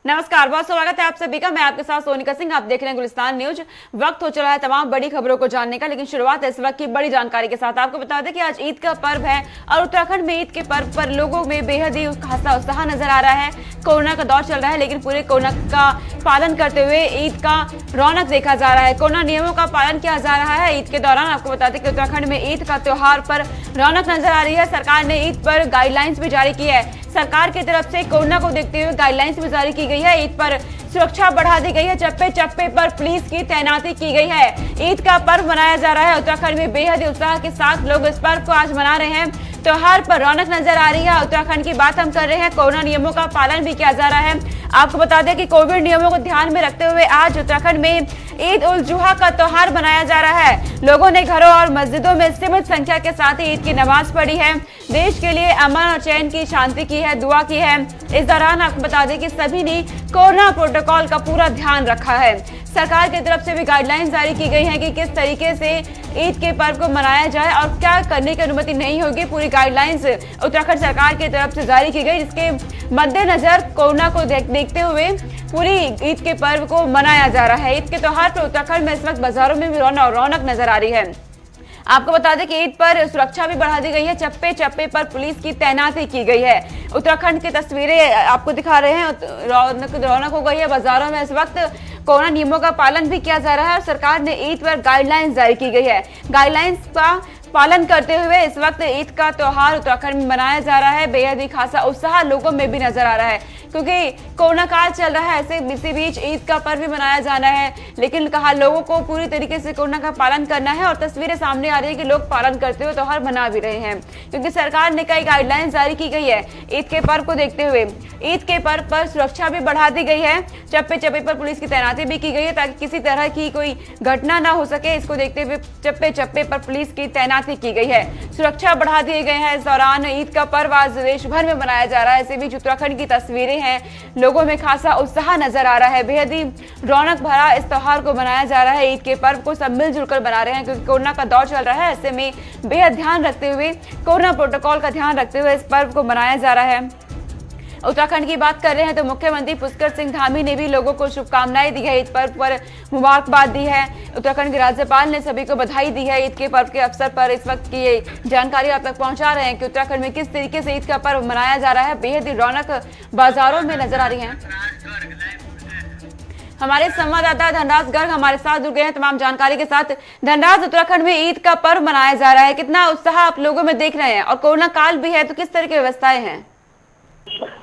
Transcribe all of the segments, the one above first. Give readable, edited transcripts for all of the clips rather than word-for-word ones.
नमस्कार, बहुत स्वागत है आप सभी का। मैं आपके साथ सोनिका सिंह। आप देख रहे हैं गुलिस्तान न्यूज। वक्त हो चला है तमाम बड़ी खबरों को जानने का, लेकिन शुरुआत है इस वक्त की बड़ी जानकारी के साथ। आपको बता दें कि आज ईद का पर्व है और उत्तराखंड में ईद के पर्व पर लोगों में बेहद ही खासा उत्साह नजर आ रहा है। कोरोना का दौर चल रहा है, लेकिन पूरे कोरोना का पालन करते हुए ईद का रौनक देखा जा रहा है। कोरोना नियमों का पालन किया जा रहा है ईद के दौरान। आपको बता दें कि उत्तराखंड में ईद का त्योहार पर रौनक नजर आ रही है। सरकार ने ईद पर गाइडलाइंस भी जारी की है। सरकार की तरफ से कोरोना को देखते हुए गाइडलाइंस भी जारी की गई है। ईद पर सुरक्षा बढ़ा दी गई है। चप्पे चप्पे पर पुलिस की तैनाती की गई है। ईद का पर्व मनाया जा रहा है। उत्तराखंड में बेहद ही उत्साह के साथ लोग इस पर्व को आज मना रहे हैं। त्योहार पर रौनक नजर आ रही है। उत्तराखंड की बात हम कर रहे हैं। कोरोना नियमों का पालन भी किया जा रहा है। आपको बता दें कि कोविड नियमों को ध्यान में रखते हुए आज उत्तराखंड में ईद उल जुहा का त्योहार मनाया जा रहा है। लोगों ने घरों और मस्जिदों में सीमित संख्या के साथ ही ईद की नमाज पढ़ी है। देश के लिए अमन और चैन की, शांति की है, दुआ की है। इस दौरान आपको बता दें कि सभी ने कोरोना प्रोटोकॉल का पूरा ध्यान रखा है। सरकार की तरफ से भी गाइडलाइंस जारी की गई हैं कि किस तरीके से ईद के पर्व को मनाया जाए और क्या करने की अनुमति नहीं होगी। पूरी गाइडलाइंस उत्तराखंड सरकार की तरफ से जारी की गई, जिसके मद्देनजर कोरोना को देखते हुए पूरी ईद के पर्व को मनाया जा रहा है। ईद के त्योहार पर उत्तराखंड में इस वक्त बाजारों में भी रौनक नजर आ रही है। आपको बता दें कि ईद पर सुरक्षा भी बढ़ा दी गई है। चप्पे चप्पे पर पुलिस की तैनाती की गई है। उत्तराखंड की तस्वीरें आपको दिखा रहे हैं। रौनक हो गई है बाजारों में। इस वक्त कोरोना नियमों का पालन भी किया जा रहा है और सरकार ने ईद पर गाइडलाइंस जारी की गई है। गाइडलाइंस का पालन करते हुए इस वक्त ईद का त्योहार उत्तराखंड में मनाया जा रहा है। बेहद ही खासा उत्साह लोगों में भी नजर आ रहा है, क्योंकि कोरोना काल चल रहा है। ऐसे इसी बीच ईद का पर्व भी मनाया जाना है, लेकिन कहा लोगों को पूरी तरीके से कोरोना का पालन करना है और तस्वीरें सामने आ रही है कि लोग पालन करते हुए त्योहार मना भी रहे हैं, क्योंकि सरकार ने कई गाइडलाइंस जारी की गई है। ईद के पर्व को देखते हुए ईद के पर्व पर सुरक्षा भी बढ़ा दी गई है। चप्पे चप्पे पर पुलिस की तैनाती भी की गई है, ताकि किसी तरह की कोई घटना ना हो सके। इसको देखते हुए चप्पे चप्पे पर पुलिस की तैनाती की गई है। सुरक्षा बढ़ा दिए गए हैं। इस दौरान ईद का पर्व आज देश भर में मनाया जा रहा है। इसी बीच उत्तराखंड की तस्वीरें हैं। लोगों में खासा उत्साह नजर आ रहा है। बेहद ही रौनक भरा इस त्योहार को मनाया जा रहा है। ईद के पर्व को सब मिलजुल कर मना रहे हैं, क्योंकि कोरोना का दौर चल रहा है। ऐसे में बेहद ध्यान रखते हुए, कोरोना प्रोटोकॉल का ध्यान रखते हुए इस पर्व को मनाया जा रहा है। उत्तराखंड की बात कर रहे हैं तो मुख्यमंत्री पुष्कर सिंह धामी ने भी लोगों को शुभकामनाएं दी है। ईद पर्व पर मुबारकबाद दी है। उत्तराखंड के राज्यपाल ने सभी को बधाई दी है। ईद के पर्व के अवसर पर इस वक्त की ये जानकारी आप तक पहुंचा रहे हैं कि उत्तराखंड में किस तरीके से ईद का पर्व मनाया जा रहा है। बेहद ही रौनक बाजारों में नजर आ रही है। हमारे संवाददाता धनराज गर्ग हमारे साथ जुड़ गए हैं तमाम जानकारी के साथ। धनराज, उत्तराखंड में ईद का पर्व मनाया जा रहा है, कितना उत्साह आप लोगों में देख रहे हैं और कोरोना काल भी है, तो किस तरह की व्यवस्थाएं हैं?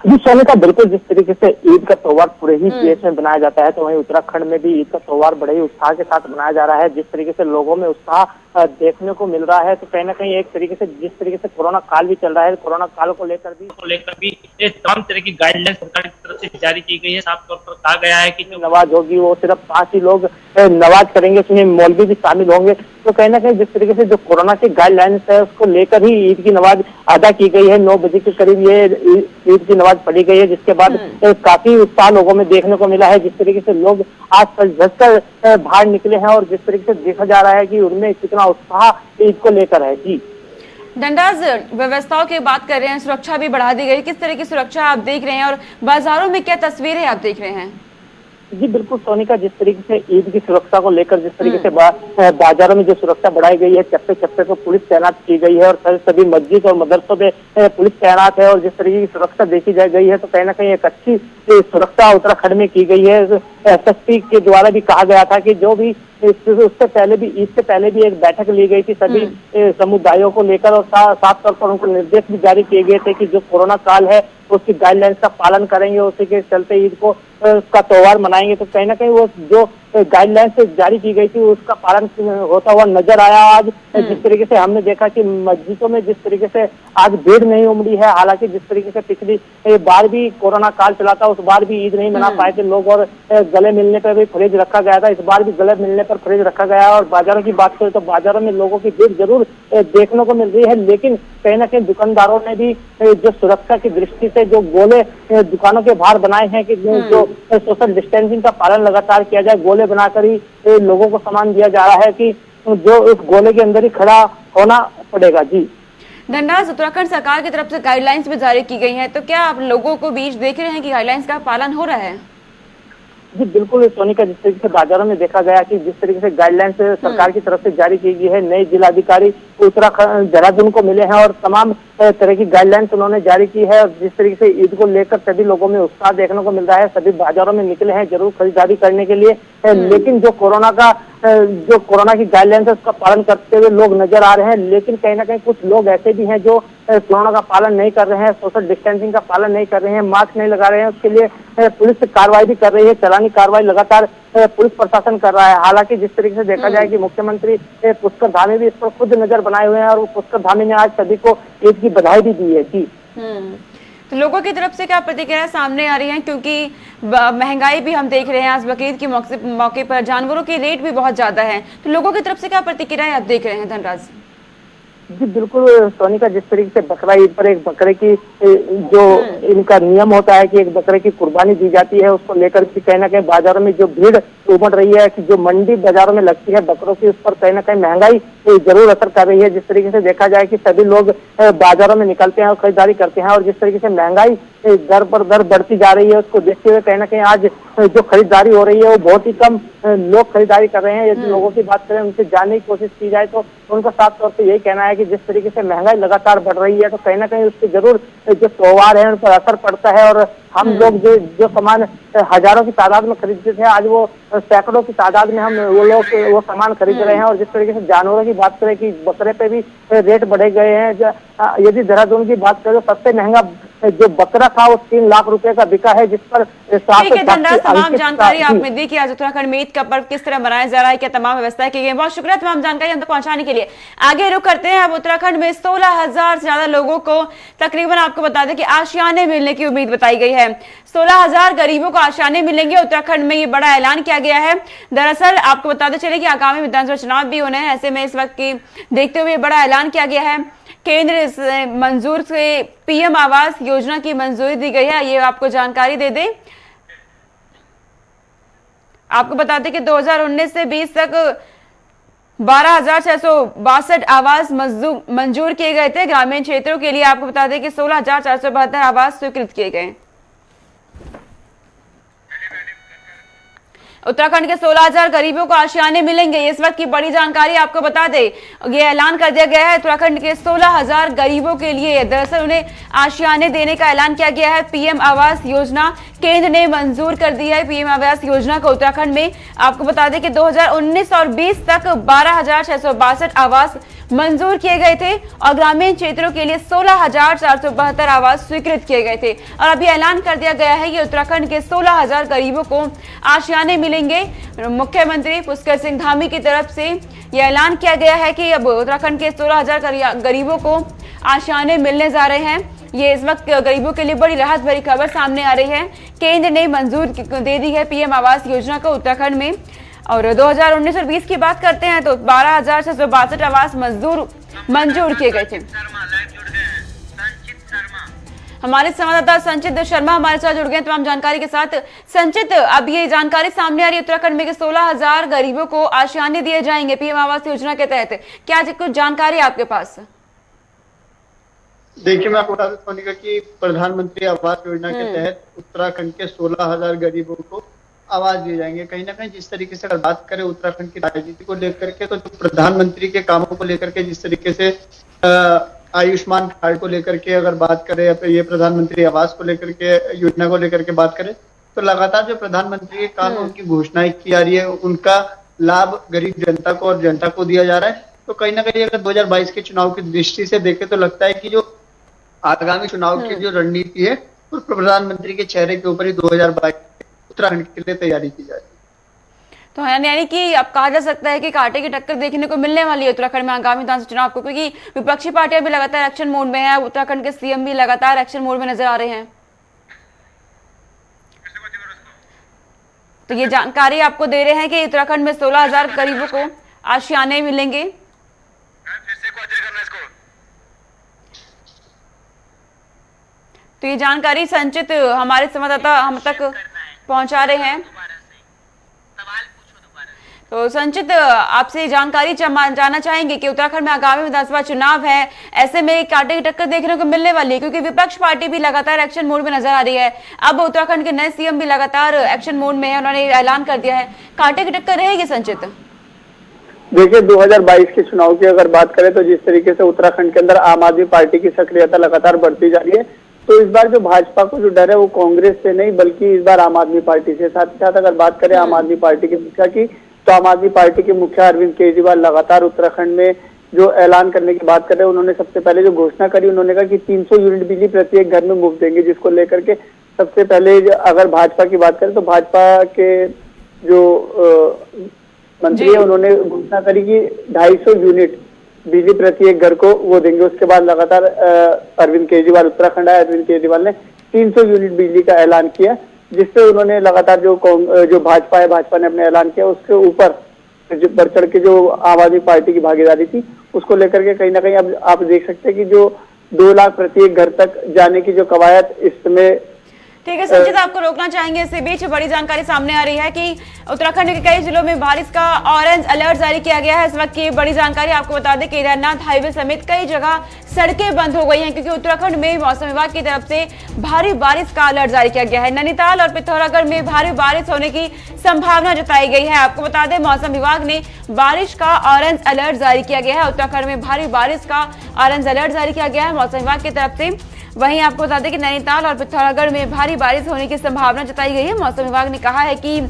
जी सोनिका, बिल्कुल जिस तरीके से ईद का त्योहार पूरे ही देश में मनाया जाता है, तो वहीं उत्तराखंड में भी ईद का त्योहार बड़े ही उत्साह के साथ मनाया जा रहा है। जिस तरीके से लोगों में उत्साह देखने को मिल रहा है, तो कहीं ना कहीं एक तरीके से जिस तरीके से कोरोना काल भी चल रहा है, कोरोना काल को लेकर भी तमाम तरह की गाइडलाइन सरकार की तरफ से जारी की गई है। साफ तौर पर कहा गया है कि जो नमाज होगी वो सिर्फ 5 ही लोग नमाज करेंगे, उसमें मौलवी भी शामिल होंगे। तो कहीं ना कहीं जिस तरीके से जो कोरोना की गाइडलाइंस है उसको लेकर ही ईद की नमाज अदा की गई है। 9 बजे के करीब ये ईद की नमाज पढ़ी गई है, जिसके बाद काफी उत्साह लोगों में देखने को मिला है। जिस तरीके से लोग आज सज धज कर बाहर निकले हैं और जिस तरीके से देखा जा रहा है कि उनमें कितना उत्साह ईद को लेकर है। जी धनराज, व्यवस्थाओं की बात कर रहे हैं, सुरक्षा भी बढ़ा दी गई, किस तरह की सुरक्षा आप देख रहे हैं और बाजारों में क्या तस्वीरें आप देख रहे हैं? जी बिल्कुल सोनिका, जिस तरीके से ईद की सुरक्षा को लेकर जिस तरीके से बाजारों में जो सुरक्षा बढ़ाई गई है, चप्पे चप्पे पर पुलिस तैनात की गई है और सभी मस्जिद और मदरसों में पुलिस तैनात है और जिस तरीके की सुरक्षा देखी जा गई है, तो कहीं ना कहीं एक अच्छी सुरक्षा उत्तराखंड में की गई है। एसएसपी के द्वारा भी कहा गया था कि जो भी उससे पहले भी ईद से पहले भी एक बैठक ली गई थी सभी समुदायों को लेकर और साफ तौर पर उनको निर्देश भी जारी किए गए थे कि जो कोरोना काल है उसकी गाइडलाइंस का पालन करेंगे, उसी के चलते ईद को उसका त्योहार मनाएंगे। तो कहीं ना कहीं वो जो गाइडलाइंस जारी की गई थी उसका पालन होता हुआ नजर आया। आज जिस तरीके से हमने देखा कि मस्जिदों में जिस तरीके से आज भीड़ नहीं उमड़ी है, हालांकि जिस तरीके से पिछली बार भी कोरोना काल चला था उस बार भी ईद नहीं मना पाए थे लोग और गले मिलने पर भी फ्रिज रखा गया था। इस बार भी गले मिलने पर फ्रिज रखा गया और बाजारों की बात करें तो बाजारों में लोगों की भीड़ जरूर देखने को मिल रही है, लेकिन कहीं ना कहीं दुकानदारों ने भी जो सुरक्षा की दृष्टि से जो गोले दुकानों के बाहर बनाए हैं कि जो सोशल डिस्टेंसिंग का पालन लगातार किया जाए, गोले बनाकर ही लोगों को सामान दिया जा रहा है कि जो उस गोले के अंदर ही खड़ा होना पड़ेगा। जी धनराज, उत्तराखंड सरकार की तरफ से गाइडलाइंस भी जारी की गई है, तो क्या आप लोगों को बीच देख रहे हैं कि गाइडलाइंस का पालन हो रहा है? जी बिल्कुल सोनिका, जिस तरीके से बाजारों में देखा गया कि जिस तरीके से गाइडलाइंस सरकार की तरफ से जारी की गई है, नए जिलाधिकारी उत्तराखंड देहरादून को मिले हैं और तमाम तरह की गाइडलाइंस उन्होंने जारी की है। और जिस तरीके से ईद को लेकर सभी लोगों में उत्साह देखने को मिल रहा है, सभी बाजारों में निकले हैं जरूर खरीदारी करने के लिए, लेकिन जो कोरोना की गाइडलाइंस है उसका पालन करते हुए लोग नजर आ रहे हैं। लेकिन कहीं ना कहीं कुछ लोग ऐसे भी हैं जो कोरोना का पालन नहीं कर रहे हैं, सोशल डिस्टेंसिंग का पालन नहीं कर रहे हैं, मास्क नहीं लगा रहे हैं। उसके लिए पुलिस कार्रवाई भी कर रही है, चालानी कार्रवाई लगातार पुलिस प्रशासन कर रहा है। हालांकि जिस तरीके से देखा जाए कि मुख्यमंत्री पुष्कर धामी भी इस पर खुद नजर बनाए हुए हैं और पुष्कर धामी ने आज सभी को ईद की बधाई भी दी है। जी तो लोगों की तरफ से क्या प्रतिक्रिया सामने आ रही है, क्योंकि महंगाई भी हम देख रहे हैं, आज बकरीद के मौके पर जानवरों के रेट भी बहुत ज्यादा है, तो लोगों की तरफ से क्या प्रतिक्रिया आप देख रहे हैं धनराज? जी बिल्कुल सोनिका, जिस तरीके से बकरा ईद पर एक बकरे की जो इनका नियम होता है कि एक बकरे की कुर्बानी दी जाती है, उसको लेकर के कहीं ना कहीं बाजारों में जो भीड़ उमड़ रही है कि जो मंडी बाजारों में लगती है बकरों की, उस पर कहीं ना कहीं महंगाई जरूर असर कर रही है। जिस तरीके से देखा जाए कि सभी लोग बाजारों में निकलते हैं और खरीदारी करते हैं और जिस तरीके से महंगाई दर पर दर बढ़ती जा रही है, उसको देखते हुए कहीं ना कहीं आज जो खरीदारी हो रही है वो बहुत ही कम लोग खरीदारी कर रहे हैं। यदि लोगों की बात करें, उनसे जानने की कोशिश की जाए तो उनका साफ तौर पे यही कहना है कि जिस तरीके से महंगाई लगातार बढ़ रही है तो कहीं ना कहीं उससे जरूर जो त्योहार है उन पर असर पड़ता है। और हम लोग जो सामान हजारों की तादाद में खरीदते थे, आज वो सैकड़ों की तादाद में हम वो सामान खरीद रहे हैं। और जिस तरीके से जानवरों की बात करें कि बकरे पे भी रेट बढ़े गए हैं। यदि देहरादून की बात करें तो सबसे महंगा जो बकरा था वो 3 लाख रुपए का बिका है, जिस पर तमाम जानकारी आपने दी कि आज उत्तराखंड में ईद का पर्व किस तरह मनाया जा रहा है, क्या तमाम व्यवस्था की गई। बहुत शुक्रिया तमाम जानकारी हम तक पहुंचाने के लिए। आगे रुक करते हैं। अब उत्तराखंड में 16,000 से ज्यादा लोगों को तकरीबन आपको बता दें कि आशियाने मिलने की उम्मीद बताई गई है। 16,000 गरीबों को आशियाने मिलेंगे। उत्तराखंड में ये बड़ा ऐलान किया गया है। दरअसल आपको बताते चले कि आगामी विधानसभा चुनाव भी होने हैं, ऐसे में इस वक्त की देखते हुए बड़ा ऐलान किया गया है। केंद्र से मंजूर से पीएम आवास योजना की मंजूरी दी गई है, ये आपको जानकारी दे दें। आपको बता दें कि 2019 से 20 तक 12,662 आवास मंजूर किए गए थे। ग्रामीण क्षेत्रों के लिए आपको बता दें कि 16,472 आवास स्वीकृत किए गए। उत्तराखंड के 16,000 गरीबों को आशियाने मिलेंगे, इस वक्त की बड़ी जानकारी आपको बता दे। ये ऐलान कर दिया गया है उत्तराखंड के 16,000 गरीबों के लिए, दरअसल उन्हें आशियाने देने का ऐलान किया गया है। पीएम आवास योजना केंद्र ने मंजूर कर दी है। पीएम आवास योजना को उत्तराखंड में आपको बता दें कि 2019 और 20 तक 12,662 आवास मंजूर किए गए थे और ग्रामीण क्षेत्रों के लिए 16,472 आवास स्वीकृत किए गए थे। और अभी ऐलान कर दिया गया है कि उत्तराखंड के 16,000 गरीबों को आशियाने मिलेंगे। मुख्यमंत्री पुष्कर सिंह धामी की तरफ से यह ऐलान किया गया है कि अब उत्तराखंड के 16,000 गरीबों को आशियाने मिलने जा रहे हैं। ये इस वक्त गरीबों के लिए बड़ी राहत भरी खबर सामने आ रही है। केंद्र ने मंजूर दे दी है पीएम आवास योजना को उत्तराखंड में। और 2019 और 20 की बात करते हैं तो 12,662 आवास मंजूर किए गए थे। हमारे संवाददाता संचित शर्मा हमारे साथ जुड़ गए तमाम जानकारी के साथ। संचित, अब ये जानकारी सामने आ रही है उत्तराखंड में कि 16,000 गरीबों को आशियाने दिए जाएंगे पीएम आवास योजना के तहत, क्या कुछ जानकारी आपके पास? देखिए, मैं आपको बता दूं सोनिका कि प्रधानमंत्री आवास योजना के तहत उत्तराखंड के 16,000 गरीबों को आवाज दिए जाएंगे। कहीं ना कहीं जिस तरीके से अगर बात करें उत्तराखंड की राजनीति को लेकर के, तो प्रधानमंत्री के कामों को लेकर के, जिस तरीके से आयुष्मान कार्ड को लेकर के अगर बात करें या फिर ये प्रधानमंत्री आवास को लेकर के योजना को लेकर के बात करें, तो लगातार जो प्रधानमंत्री के काम उनकी घोषणाएं की जा रही है, उनका लाभ गरीब जनता को और जनता को दिया जा रहा है। तो कहीं ना कहीं अगर 2022 के चुनाव की दृष्टि से देखें तो लगता है कि जो आगामी चुनाव की जो रणनीति है वो प्रधानमंत्री के चेहरे के ऊपर ही 2022 उत्तराखंड के लिए तैयारी की जा रही है। तो यानी कि अब कहा जा सकता है कि कांटे की टक्कर देखने को मिलने वाली है उत्तराखंड में आगामी विधानसभा चुनाव को, क्योंकि विपक्षी पार्टियां भी लगातार एक्शन मोड में है। उत्तराखंड के सीएम भी लगातार एक्शन मोड में नजर आ रहे हैं। तो ये जानकारी आपको दे रहे हैं कि उत्तराखंड में 16,000 गरीबों को आशियाने मिलेंगे। तो ये जानकारी संचित हमारे संवाददाता हम तक पहुंचा रहे हैं। तो संचित, आपसे जानकारी जानना चाहेंगे कि उत्तराखंड में आगामी विधानसभा चुनाव है, ऐसे में कांटे की टक्कर देखने को मिलने वाली है, क्योंकि विपक्ष पार्टी भी लगातार एक्शन मोड में नजर आ रही है। अब उत्तराखंड के नए सीएम भी लगातार एक्शन मोड में है, उन्होंने ऐलान कर दिया है। कांटे की टक्कर रहेगी संचित? देखिए, 2022 के चुनाव की अगर बात करें तो जिस तरीके से उत्तराखंड के अंदर आम आदमी पार्टी की सक्रियता लगातार बढ़ती जा रही है, तो इस बार जो भाजपा को जो डर है वो कांग्रेस से नहीं बल्कि इस बार आम आदमी पार्टी से। साथ ही साथ अगर बात करें आम आदमी पार्टी के मुखिया की, तो आम आदमी पार्टी के मुखिया अरविंद केजरीवाल लगातार उत्तराखंड में जो ऐलान करने की बात कर रहे हैं, उन्होंने सबसे पहले जो घोषणा करी, उन्होंने कहा कि 300 यूनिट बिजली प्रत्येक घर में मुफ्त देंगे, जिसको लेकर के सबसे पहले अगर भाजपा की बात करें तो भाजपा के जो मंत्री है उन्होंने घोषणा करी कि 250 यूनिट बिजली प्रत्येक घर को वो देंगे। उसके बाद लगातार अरविंद केजरीवाल उत्तराखंड आए, अरविंद केजरीवाल ने 300 यूनिट बिजली का ऐलान किया, जिससे उन्होंने लगातार जो भाजपा है, भाजपा ने अपने ऐलान किया, उसके ऊपर बढ़ चढ़ के जो आम आदमी पार्टी की भागीदारी थी उसको लेकर के कहीं ना कहीं अब आप देख सकते हैं कि जो 2 लाख प्रत्येक घर तक जाने की जो कवायद इस समय। ठीक है संचित, आपको रोकना चाहेंगे। इसी बीच बड़ी जानकारी सामने आ रही है कि उत्तराखंड के कई जिलों में बारिश का ऑरेंज अलर्ट जारी किया गया है। इस वक्त की बड़ी जानकारी आपको बता दें, केदारनाथ हाईवे समेत कई जगह सड़कें बंद हो गई हैं, क्योंकि उत्तराखंड में मौसम विभाग की तरफ से भारी बारिश का अलर्ट जारी किया गया है। नैनीताल और पिथौरागढ़ में भारी बारिश होने की संभावना जताई गई है। आपको बता दें, मौसम विभाग ने बारिश का ऑरेंज अलर्ट जारी किया गया है। उत्तराखंड में भारी बारिश का ऑरेंज अलर्ट जारी किया गया है मौसम विभाग की तरफ से। वहीं आपको बता दें कि नैनीताल और पिथौरागढ़ में भारी बारिश होने की संभावना जताई गई है। मौसम विभाग ने कहा है कि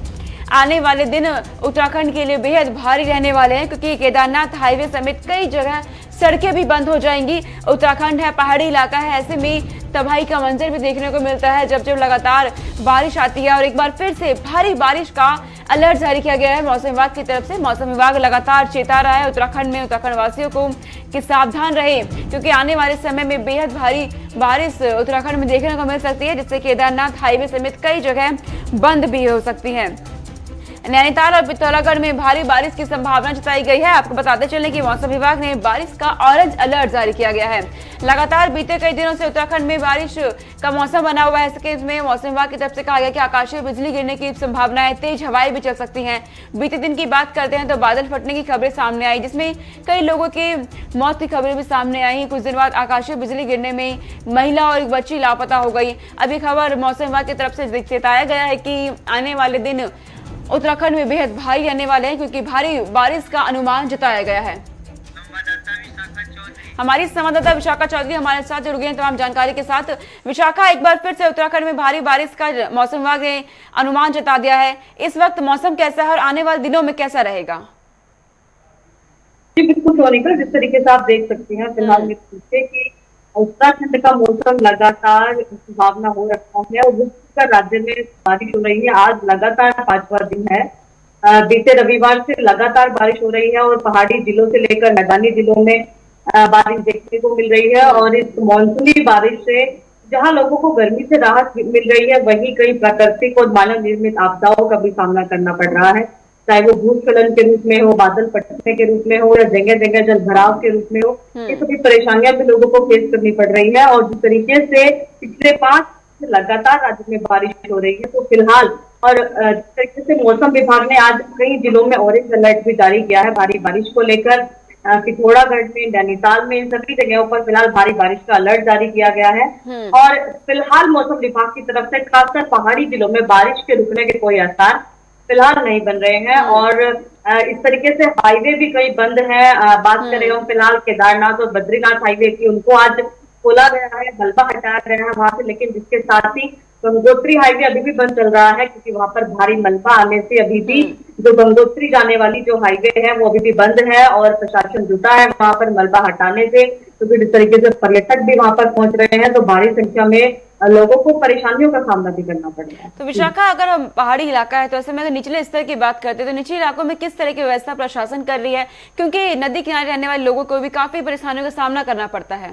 आने वाले दिन उत्तराखंड के लिए बेहद भारी रहने वाले हैं, क्योंकि केदारनाथ हाईवे समेत कई जगह सड़कें भी बंद हो जाएंगी। उत्तराखंड है, पहाड़ी इलाका है, ऐसे में तबाही का मंजर भी देखने को मिलता है जब जब लगातार बारिश आती है। और एक बार फिर से भारी बारिश का अलर्ट जारी किया गया है मौसम विभाग की तरफ से। मौसम विभाग लगातार चेता रहा है उत्तराखंड में उत्तराखंड वासियों को कि सावधान रहे, क्योंकि आने वाले समय में बेहद भारी बारिश उत्तराखंड में देखने को मिल सकती है, जिससे केदारनाथ हाईवे समेत कई जगह बंद भी हो सकती है। नैनीताल और पिथौरागढ़ में भारी बारिश की संभावना जताई गई है। आपको बताते चलें कि मौसम विभाग ने बारिश का ऑरेंज अलर्ट जारी किया गया है। लगातार बीते कई दिनों से उत्तराखंड में बारिश का मौसम बना हुआ है। इसके इसमें मौसम विभाग की तरफ से कहा गया कि आकाशीय बिजली गिरने की संभावना है, तेज हवाएं भी चल सकती हैं। बीते दिन की बात करते हैं तो बादल फटने की खबरें सामने आई, जिसमें कई लोगों की मौत की खबरें भी सामने आई। कुछ दिन बाद आकाशीय बिजली गिरने में महिला और एक बच्ची लापता हो गई। अभी खबर मौसम विभाग की तरफ से चेताया गया है कि आने वाले दिन उत्तराखंड में बेहद भारी रहने वाले हैं, क्योंकि भारी बारिश का अनुमान जताया गया है। हमारी संवाददाता विशाखा चौधरी हमारे साथ जुड़ गए हैं तमाम जानकारी के साथ। विशाखा, एक बार फिर से उत्तराखंड में भारी बारिश का मौसम विभाग ने अनुमान जता दिया है। इस वक्त मौसम कैसा है और आने वाले दिनों में कैसा रहेगा? जी बिल्कुल सोनिका, जिस तरीके से आप देख सकती हैं फिलहाल कि उत्तराखंड का मौसम लगातार सुहावना हो रखा है और राज्य में बारिश हो रही है। आज लगातार 5वां दिन है। बीते रविवार से लगातार बारिश हो रही है और पहाड़ी जिलों से लेकर मैदानी जिलों में बारिश देखने को मिल रही है। और इस मानसूनी बारिश से जहां लोगों को गर्मी से राहत मिल रही है, वहीं कई प्राकृतिक और मानव निर्मित आपदाओं का भी सामना करना पड़ रहा है, चाहे वो भूस्खलन के रूप में हो, बादल फटने के रूप में हो या जगह जगह जल भराव के रूप में हो। ये सभी परेशानियां भी लोगों को फेस करनी पड़ रही है। और जिस तरीके से पिछले 5 लगातार राज्य में बारिश हो रही है, तो फिलहाल और जिस तरीके से मौसम विभाग ने आज कई जिलों में ऑरेंज अलर्ट भी जारी किया है भारी बारिश को लेकर। पिथौरागढ़ में, नैनीताल में, इन सभी जगहों पर फिलहाल भारी बारिश का अलर्ट जारी किया गया है। और फिलहाल मौसम विभाग की तरफ से खासकर पहाड़ी जिलों में बारिश के रुकने के कोई आसार फिलहाल नहीं बन रहे हैं। और इस तरीके से हाईवे भी कई बंद है। बात करें हम फिलहाल केदारनाथ और बद्रीनाथ हाईवे की, उनको आज खोला गया है, मलबा हटाया गया है वहां से, लेकिन जिसके साथ ही गंगोत्री हाईवे अभी भी बंद चल रहा है, क्योंकि वहां पर भारी मलबा आने से अभी भी जो गंगोत्री जाने वाली जो हाईवे है वो अभी भी बंद है और प्रशासन जुटा है वहां पर मलबा हटाने से। तो फिर इस तरीके से पर्यटक भी वहां पर पहुंच रहे हैं, तो भारी संख्या में लोगों को परेशानियों का सामना भी करना पड़ रहा है। तो विशाखा, अगर हम पहाड़ी इलाका है तो ऐसे में अगर निचले स्तर की बात करते हैं तो निचले इलाकों में किस तरह की व्यवस्था प्रशासन कर रही है, क्योंकि नदी किनारे रहने वाले लोगों को भी काफी परेशानियों का सामना करना पड़ता है?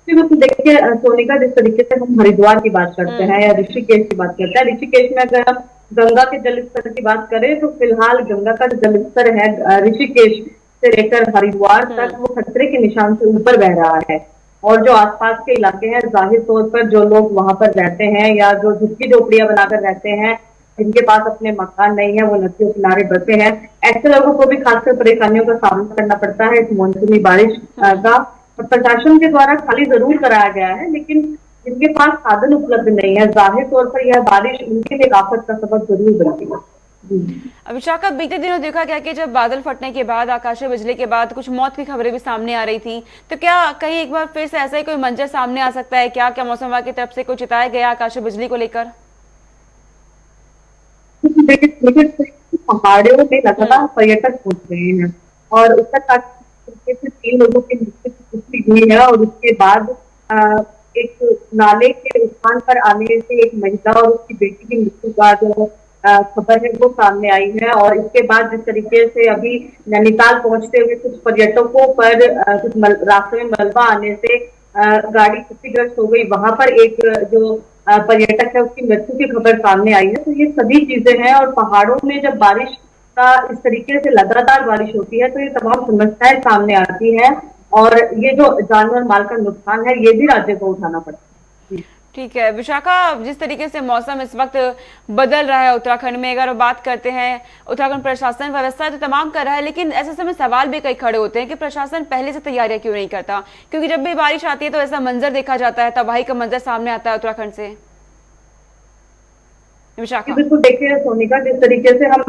देखिए सोनिका, जिस तरीके से हम हरिद्वार की बात करते हैं या ऋषिकेश की बात करते हैं, ऋषिकेश में अगर हम गंगा के जल स्तर की बात करें तो फिलहाल गंगा का जल स्तर है ऋषिकेश से लेकर हरिद्वार तक वो खतरे के निशान से ऊपर बह रहा है। और जो आसपास के इलाके हैं, जाहिर तौर पर जो लोग वहां पर रहते हैं या जो झुग्गी झोपड़ियां बनाकर रहते हैं, जिनके पास अपने मकान नहीं है, वो नदियों किनारे बसे हैं, ऐसे लोगों को भी खासकर परेशानियों का सामना करना पड़ता है इस मानसूनी बारिश का। और प्रशासन के द्वारा खाली जरूर कराया गया है, लेकिन जिनके पास साधन उपलब्ध नहीं है, जाहिर तौर पर यह बारिश उनके लिए आफत का सबब जरूर बनती है। विशाखा, बीते दिनों देखा गया कि जब बादल फटने के बाद, आकाशीय बिजली के बाद कुछ मौत की खबरें भी सामने आ रही थी, तो क्या कहीं एक बार फिर से ऐसा ही कोई मंजर सामने आ सकता है क्या? क्या मौसम विभाग की तरफ से कुछ चिताया गया आकाशीय बिजली को लेकर? पहाड़ियों में लगातार पर्यटक पहुंच रहे हैं और उत्तर तरीके से 3 लोगों की मृत्यु की पुष्टि हुई है और उसके बाद एक नाले के उफान पर आने से एक महिला और उसकी बेटी की मृत्यु का जो खबर है वो सामने आई है। और इसके बाद जिस तरीके से अभी नैनीताल पहुंचते हुए कुछ पर्यटकों पर कुछ रास्ते में मलबा आने से गाड़ी क्षतिग्रस्त हो गई, वहां पर एक जो पर्यटक है उसकी मृत्यु की खबर सामने आई है। तो ये सभी चीजें हैं और पहाड़ों में जब बारिश का इस तरीके से लगातार बारिश होती है तो ये तमाम समस्याएं सामने आती हैं और ये जो जानवर माल का नुकसान है ये भी राज्य को उठाना पड़ता है। ठीक है विशाखा, जिस तरीके से मौसम इस वक्त बदल रहा है उत्तराखंड में, अगर बात करते हैं उत्तराखंड प्रशासन व्यवस्था तो तमाम कर रहा है, लेकिन ऐसे समय सवाल भी कई खड़े होते हैं कि प्रशासन पहले से तैयारियां क्यों नहीं करता? क्योंकि जब भी बारिश आती है तो ऐसा मंजर देखा जाता है, तबाही का मंजर सामने आता है उत्तराखंड से। विशाखा, बिल्कुल देखिए सोनिका, जिस तरीके से हम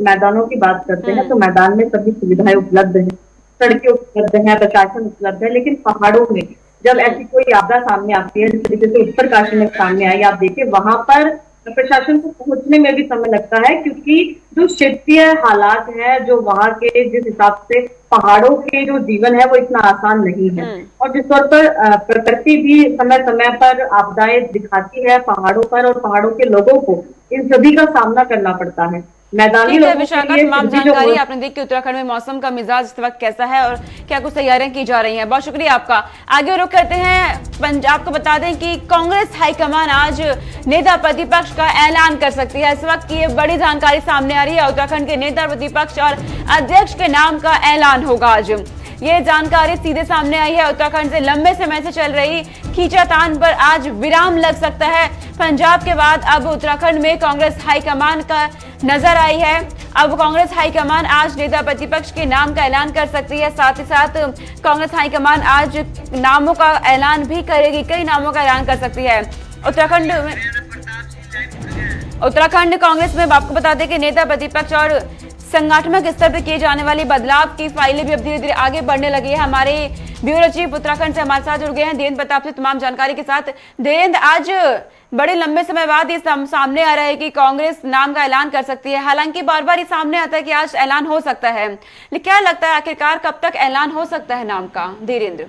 मैदानों की बात करते हैं तो मैदान में सभी सुविधाएं उपलब्ध है, सड़कें उपलब्ध है, प्रशासन उपलब्ध है, लेकिन पहाड़ों में जब ऐसी कोई आपदा सामने आती है, जिस तरीके से उत्तरकाशी में सामने आई, आप देखिए वहां पर प्रशासन को पहुंचने में भी समय लगता है क्योंकि जो क्षेत्रीय हालात है, जो वहां के जिस हिसाब से पहाड़ों के जो जीवन है वो इतना आसान नहीं है और जिस तौर पर प्रकृति भी समय समय पर आपदाएं दिखाती है पहाड़ों पर और पहाड़ों के लोगों को इन सभी का सामना करना पड़ता है। मैदानी विशाखा, तमाम जानकारी आपने दी कि उत्तराखंड में मौसम का मिजाज इस वक्त कैसा है और क्या कुछ तैयारियां की जा रही हैं। बहुत शुक्रिया आपका। आगे रुख करते हैं पंजाब को। बता दें कि कांग्रेस हाईकमान आज नेता प्रतिपक्ष का ऐलान कर सकती है। इस वक्त की ये बड़ी जानकारी सामने आ रही है। उत्तराखंड के नेता प्रतिपक्ष और अध्यक्ष के नाम का ऐलान होगा आज। ये जानकारी सीधे सामने आई है। उत्तराखंड से लंबे समय से चल रही खींचातान पर आज विराम लग सकता है। पंजाब के बाद अब उत्तराखंड में कांग्रेस हाईकमान का नजर आई है। अब कांग्रेस हाईकमान आज नेता प्रतिपक्ष के नाम का ऐलान कर सकती है। साथ ही साथ कांग्रेस हाईकमान आज नामों का ऐलान भी करेगी, कई नामों का ऐलान कर सकती है। उत्तराखंड कांग्रेस में आपको बता दें कि नेता प्रतिपक्ष और संगठनात्मक स्तर पर किए जाने वाली बदलाव की फाइलें भी अब धीरे धीरे आगे बढ़ने लगी है। हमारे ब्यूरो चीफ उत्तराखंड से हमारे साथ जुड़ गए हैं धीरेन्द्र प्रताप से तमाम जानकारी के साथ। धीरेन्द्र, आज बड़े लंबे समय बाद ये सामने आ रहा है कि कांग्रेस नाम का ऐलान कर सकती है। हालांकि बार बार ये सामने आता है कि आज ऐलान हो सकता है, लेकिन क्या लगता है आखिरकार कब तक ऐलान हो सकता है नाम का? धीरेन्द्र,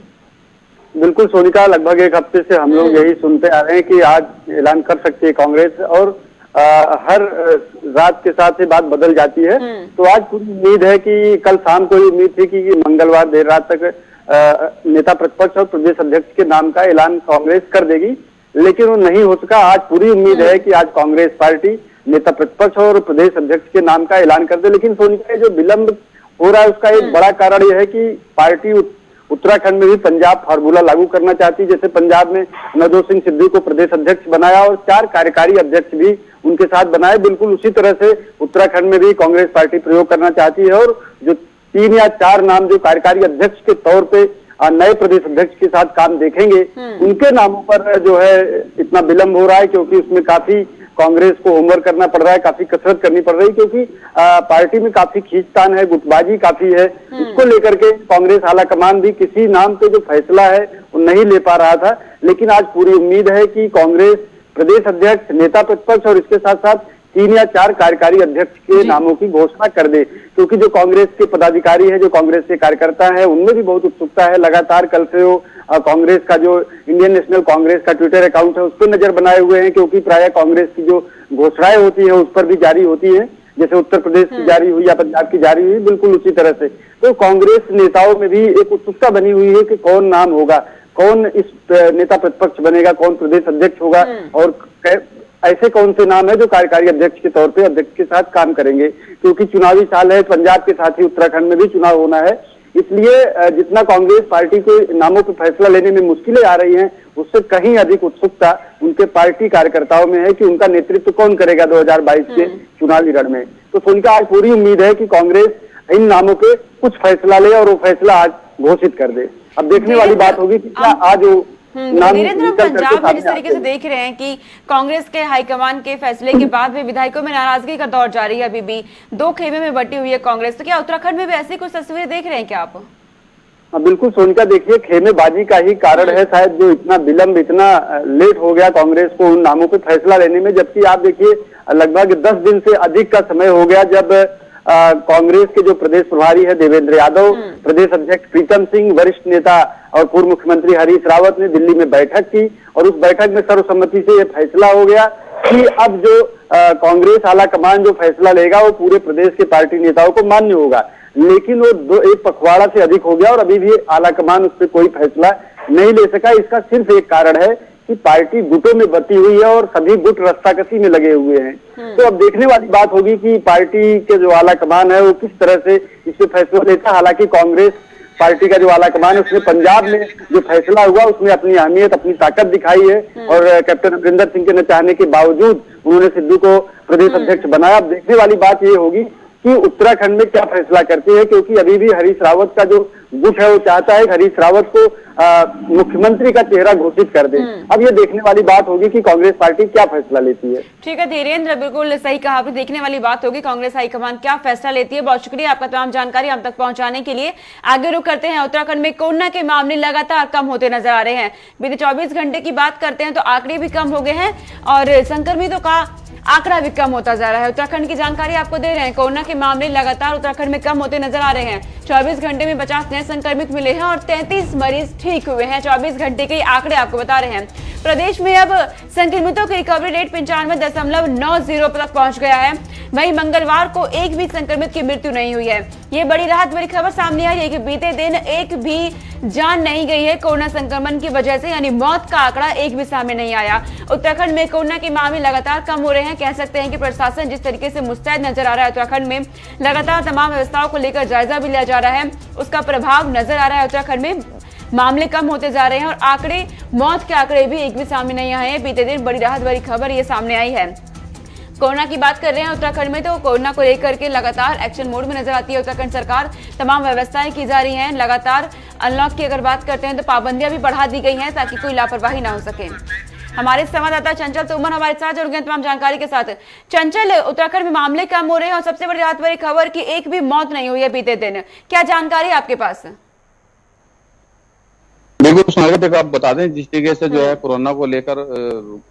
बिल्कुल सोनिका, लगभग एक हफ्ते से हम लोग यही सुनते आ रहे हैं कि आज ऐलान कर सकती है कांग्रेस और हर रात के साथ ही बात बदल जाती है। तो आज पूरी उम्मीद है कि कल शाम को उम्मीद थी कि मंगलवार देर रात तक नेता प्रतिपक्ष और प्रदेश अध्यक्ष के नाम का ऐलान कांग्रेस कर देगी, लेकिन वो नहीं हो सका। आज पूरी उम्मीद है कि आज कांग्रेस पार्टी नेता प्रतिपक्ष और प्रदेश अध्यक्ष के नाम का ऐलान कर दे। लेकिन सोनिका, जो विलंब हो रहा है उसका एक बड़ा कारण यह है कि पार्टी उत्तराखंड में भी पंजाब फार्मूला लागू करना चाहती है। जैसे पंजाब में नवजोत सिंह सिद्धू को प्रदेश अध्यक्ष बनाया और 4 कार्यकारी अध्यक्ष भी उनके साथ बनाए, बिल्कुल उसी तरह से उत्तराखंड में भी कांग्रेस पार्टी प्रयोग करना चाहती है। और जो 3 या 4 नाम जो कार्यकारी अध्यक्ष के तौर पे नए प्रदेश अध्यक्ष के साथ काम देखेंगे, उनके नामों पर जो है इतना विलंब हो रहा है क्योंकि उसमें काफी कांग्रेस को होमवर्क करना पड़ रहा है, काफी कसरत करनी पड़ रही है क्योंकि पार्टी में काफी खींचतान है, गुटबाजी काफी है। इसको लेकर के कांग्रेस आलाकमान भी किसी नाम पे जो फैसला है वो नहीं ले पा रहा था। लेकिन आज पूरी उम्मीद है कि कांग्रेस प्रदेश अध्यक्ष, नेता प्रतिपक्ष और इसके साथ साथ 3 या 4 कार्यकारी अध्यक्ष के नामों की घोषणा कर दे, क्योंकि जो कांग्रेस के पदाधिकारी है, जो कांग्रेस के कार्यकर्ता है, उनमें भी बहुत उत्सुकता है। लगातार कल से वो कांग्रेस का जो इंडियन नेशनल कांग्रेस का ट्विटर अकाउंट है उस पर नजर बनाए हुए हैं, क्योंकि प्राय कांग्रेस की जो घोषणाएं होती है उस पर भी जारी होती है, जैसे उत्तर प्रदेश की जारी हुई या पंजाब की जारी हुई, बिल्कुल उसी तरह से। तो कांग्रेस नेताओं में भी एक उत्सुकता बनी हुई है कि कौन नाम होगा, कौन इस नेता प्रतिपक्ष बनेगा, कौन प्रदेश अध्यक्ष होगा और ऐसे कौन से नाम है जो कार्यकारी अध्यक्ष के तौर पे अध्यक्ष के साथ काम करेंगे। क्योंकि चुनावी साल है, पंजाब के साथ ही उत्तराखंड में भी चुनाव होना है, इसलिए जितना कांग्रेस पार्टी को नामों पर फैसला लेने में मुश्किलें आ रही हैं, उससे कहीं अधिक उत्सुकता उनके पार्टी कार्यकर्ताओं में है कि उनका नेतृत्व कौन करेगा 2022 के चुनावी रण में। तो सोनिका, आज पूरी उम्मीद है कि कांग्रेस इन नामों पे कुछ फैसला ले और वो फैसला आज घोषित कर दे। अब देखने वाली बात होगी कि क्या आज वो धीरेन्द्र, हम पंजाब में जिस तरीके से देख रहे हैं कि कांग्रेस के हाईकमान के फैसले के बाद भी विधायकों में नाराजगी का दौर जारी है, अभी भी दो खेमे में बटी हुई है कांग्रेस। तो क्या उत्तराखंड में भी ऐसी कुछ तस्वीरें देख रहे हैं क्या आप? हाँ बिल्कुल सोनिका, देखिए खेमेबाजी का ही कारण है शायद जो इतना विलंब, इतना लेट हो गया कांग्रेस को उन नामों पे फैसला लेने में। जबकि आप देखिए लगभग 10 दिन से अधिक का समय हो गया जब कांग्रेस के जो प्रदेश प्रभारी है देवेंद्र यादव, प्रदेश अध्यक्ष प्रीतम सिंह, वरिष्ठ नेता और पूर्व मुख्यमंत्री हरीश रावत ने दिल्ली में बैठक की और उस बैठक में सर्वसम्मति से यह फैसला हो गया कि अब जो कांग्रेस आला कमान जो फैसला लेगा वो पूरे प्रदेश के पार्टी नेताओं को मान्य होगा। लेकिन वो एक पखवाड़ा से अधिक हो गया और अभी भी आला कमान उस पर कोई फैसला नहीं ले सका। इसका सिर्फ एक कारण है कि पार्टी गुटों में बटी हुई है और सभी गुट रस्साकसी में लगे हुए हैं। तो अब देखने वाली बात होगी कि पार्टी के जो आला कमान है वो किस तरह से इस पे फैसला लेता है। हालांकि कांग्रेस पार्टी का जो आला कमान है उसने पंजाब में जो फैसला हुआ उसमें अपनी अहमियत, अपनी ताकत दिखाई है और कैप्टन अमरिंदर सिंह के न चाहने के बावजूद उन्होंने सिद्धू को प्रदेश अध्यक्ष बनाया। अब देखने वाली बात ये होगी कि उत्तराखंड में क्या फैसला करते हैं, क्योंकि अभी भी हरीश रावत का जो गुट है वो चाहता है हरीश रावत को मुख्यमंत्री का चेहरा घोषित कर दे। अब ये देखने वाली बात होगी कि कांग्रेस पार्टी क्या फैसला लेती है। ठीक है धीरेन्द्र, बिल्कुल सही कहा आपने, देखने वाली बात होगी कांग्रेस हाईकमान क्या फैसला लेती है। बहुत शुक्रिया आपका तमाम जानकारी हम तक पहुंचाने के लिए। आगे रुक करते हैं, उत्तराखंड में कोरोना के मामले लगातार कम होते नजर आ रहे हैं। बीते 24 घंटे की बात करते हैं तो आंकड़े भी कम हो गए हैं और संक्रमितों का आंकड़ा भी कम होता जा रहा है। उत्तराखंड की जानकारी आपको दे रहे हैं, कोरोना के मामले लगातार उत्तराखंड में कम होते नजर आ रहे हैं। 24 घंटे में 50 नए संक्रमित मिले हैं और 33 मरीज ठीक हुए हैं। 24 घंटे के आंकड़े आपको बता रहे हैं। प्रदेश में अब संक्रमितों की रिकवरी रेट 95.90 तक पहुंच गया है। वहीं मंगलवार को एक भी संक्रमित की मृत्यु नहीं हुई है। ये बड़ी राहत भरी खबर सामने आई है कि बीते दिन एक भी जान नहीं गई है कोरोना संक्रमण की वजह से, यानी मौत का आंकड़ा एक भी सामने नहीं आया। उत्तराखंड में कोरोना के मामले लगातार कम हो रहे हैं। कह सकते हैं कि प्रशासन जिस तरीके से मुस्तैद नजर आ रहा है उत्तराखंड में, लगातार तमाम व्यवस्थाओं को लेकर जायजा भी लिया जा रहा है, उसका प्रभाव नजर आ रहा है। उत्तराखंड में मामले कम होते जा रहे हैं और आंकड़े, मौत के आंकड़े भी एक भी सामने नहीं आए हैं। बीते दिन बड़ी राहत भरी खबर ये सामने आई है। कोरोना की बात कर रहे हैं उत्तराखंड में, तो कोरोना को लेकर के लगातार एक्शन मोड में नजर आती है उत्तराखंड सरकार। तमाम व्यवस्थाएं की जा रही हैं। लगातार अनलॉक की अगर बात करते हैं तो पाबंदियां भी बढ़ा दी गई हैं ताकि कोई लापरवाही ना हो सके। हमारे संवाददाता चंचल तोमर हमारे साथ जुड़ गए तमाम जानकारी के साथ। चंचल, उत्तराखंड में मामले कम हो रहे हैं और सबसे बड़ी राहत भरी खबर कि एक भी मौत नहीं हुई है बीते दिन, क्या जानकारी आपके पास? बिल्कुल स्वागत है। आप बता दें जिस तरीके से जो है कोरोना को लेकर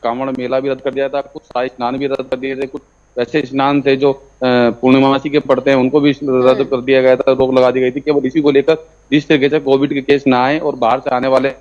कांवड़ मेला भी रद्द कर दिया था, कुछ शाही स्नान भी रद्द कर दिए थे, कुछ ऐसे स्नान थे जो पूर्णिमासी के पड़ते हैं उनको भी रद्द कर दिया गया था, रोक लगा दी गई थी। केवल इसी को लेकर जिस तरीके से कोविड के केस ना आए और बाहर से आने वाले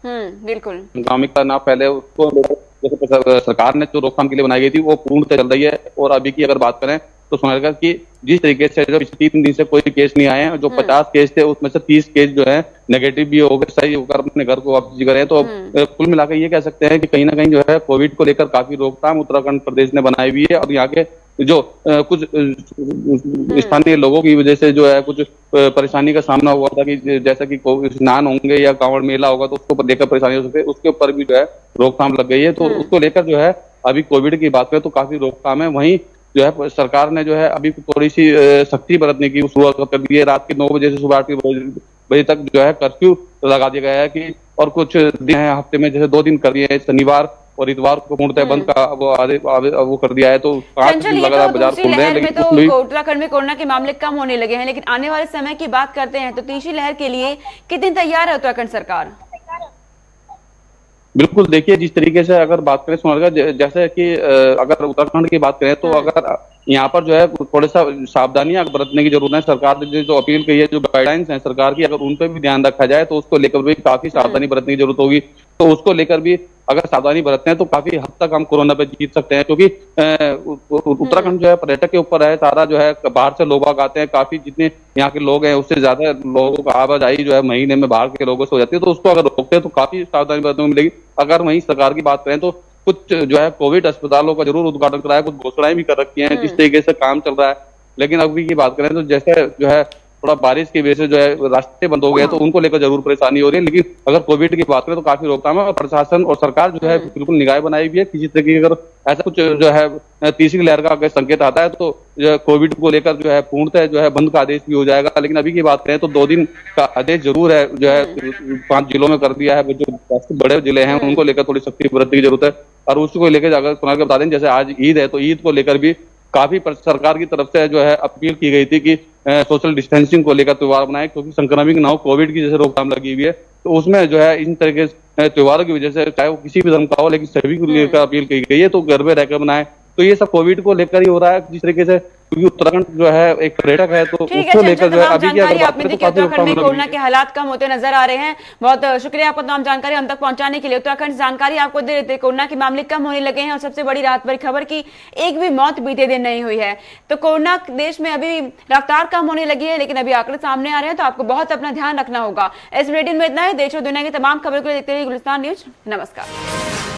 बिल्कुल संक्रामिकता ना फैले, उसको जैसे सरकार ने जो रोकथाम के लिए बनाई गई थी वो पूर्णतः चल रही है। और अभी की अगर बात करें तो सोनालिका की जिस तरीके से जो पिछले 3 दिन से कोई केस नहीं आए हैं, जो 50 केस थे उसमें से 30 केस जो है नेगेटिव भी हो गए, सही होकर अपने घर को वापस करें। तो कुल मिलाकर ये कह सकते हैं कि कहीं ना कहीं जो है कोविड को लेकर काफी रोकथाम उत्तराखंड प्रदेश ने बनाई हुई है। और यहाँ के जो कुछ स्थानीय लोगों की वजह से जो है कुछ परेशानी का सामना हुआ था कि जैसा कि स्नान होंगे या कांवड़ मेला होगा तो उसको लेकर परेशानी हो सकती है, उसके ऊपर भी जो है रोकथाम लग गई है। तो उसको लेकर जो है अभी कोविड की बात करें तो काफी रोकथाम है। वहीं जो है सरकार ने जो है अभी थोड़ी सी सख्ती बरतने की शुरुआत कर दी है। रात के 9 बजे से सुबह 8 बजे तक जो है कर्फ्यू लगा दिया गया है कि और कुछ दिन है हफ्ते में, जैसे 2 दिन कर दिए, शनिवार और इतवार को पूर्णतः बंद का वो कर दिया है। तो लगातार बाजार खुल रहे हैं। लेकिन उत्तराखंड में कोरोना के मामले कम होने लगे हैं, लेकिन आने वाले समय की बात करते हैं तो तीसरी लहर के लिए कितनी तैयार है उत्तराखंड सरकार? बिल्कुल, देखिए जिस तरीके से अगर बात करें सोनालिका, जैसे कि अगर उत्तराखंड की बात करें तो अगर यहाँ पर जो है थोड़ा सा सावधानियां बरतने की जरूरत है। सरकार ने जो अपील की है, जो गाइडलाइंस है सरकार की, अगर उन पर भी ध्यान रखा जाए तो उसको लेकर भी काफी सावधानी बरतने की जरूरत होगी। तो उसको लेकर भी अगर सावधानी बरतते हैं तो काफी हद तक हम कोरोना पे जीत सकते हैं, क्योंकि उत्तराखंड जो है पर्यटक के ऊपर है सारा, जो है बाहर से लोग आते हैं, काफी जितने यहाँ के लोग हैं उससे ज्यादा लोगों का आवाजाही जो है महीने में बाहर के लोगों से हो जाती है। तो उसको अगर रोकते हैं तो काफी सावधानी बरतने को मिलेगी। अगर वहीं सरकार की बात करें तो कुछ जो है कोविड अस्पतालों का जरूर उद्घाटन कराया, कुछ घोषणाएं भी कर रखी हैं जिस तरीके से काम चल रहा है। लेकिन अभी की बात करें तो जैसे जो है थोड़ा बारिश की वजह से जो है रास्ते बंद हो गए तो उनको लेकर जरूर परेशानी हो रही है। लेकिन अगर कोविड की बात करें तो काफी रोकथाम है और प्रशासन और सरकार जो है बिल्कुल निगाह बनाई हुई है। किसी तरह की अगर ऐसा कुछ जो है तीसरी लहर का अगर संकेत आता है तो कोविड को लेकर जो है पूर्णतः जो है बंद का आदेश भी हो जाएगा। लेकिन अभी की बात करें तो 2 दिन का आदेश जरूर है जो है 5 जिलों में कर दिया है। जो बड़े जिले हैं उनको लेकर थोड़ी सख्ती बरतने की जरूरत है। और उसको लेकर अगर सोनाल बता दें, जैसे आज ईद है तो ईद को लेकर भी काफी सरकार की तरफ से जो है अपील की गई थी कि सोशल डिस्टेंसिंग को लेकर त्योहार बनाए, क्योंकि संक्रमित ना हो, कोविड की जैसे रोकथाम लगी हुई है। तो उसमें जो है इन तरह के त्योहारों की वजह से, चाहे वो किसी भी धर्म का हो, लेकिन सभी को लेकर अपील की गई है तो घर में रहकर बनाए। तो ये सब कोविड को लेकर ही हो रहा है जिस तरीके से, क्योंकि उत्तराखंड जो है एक पर्यटक है तो उसको लेकर जो है अभी की अगर बात करें तो उत्तराखंड में कोरोना के हालात कम होते नजर आ रहे हैं। बहुत शुक्रिया आपका तमाम जानकारी हम तक पहुंचाने के लिए। उत्तराखंड से जानकारी आपको दे देते, कोरोना के मामले कम होने लगे हैं और सबसे बड़ी राहत भरी खबर की एक भी मौत बीते दिन नहीं हुई है। तो कोरोना देश में अभी रफ्तार कम होने लगी है, लेकिन अभी आंकड़े सामने आ रहे हैं तो आपको बहुत अपना ध्यान रखना होगा। इस बुलेटिन में इतना ही। देश और दुनिया की तमाम खबरों को देखते रहिए गुलिस्तान न्यूज। नमस्कार।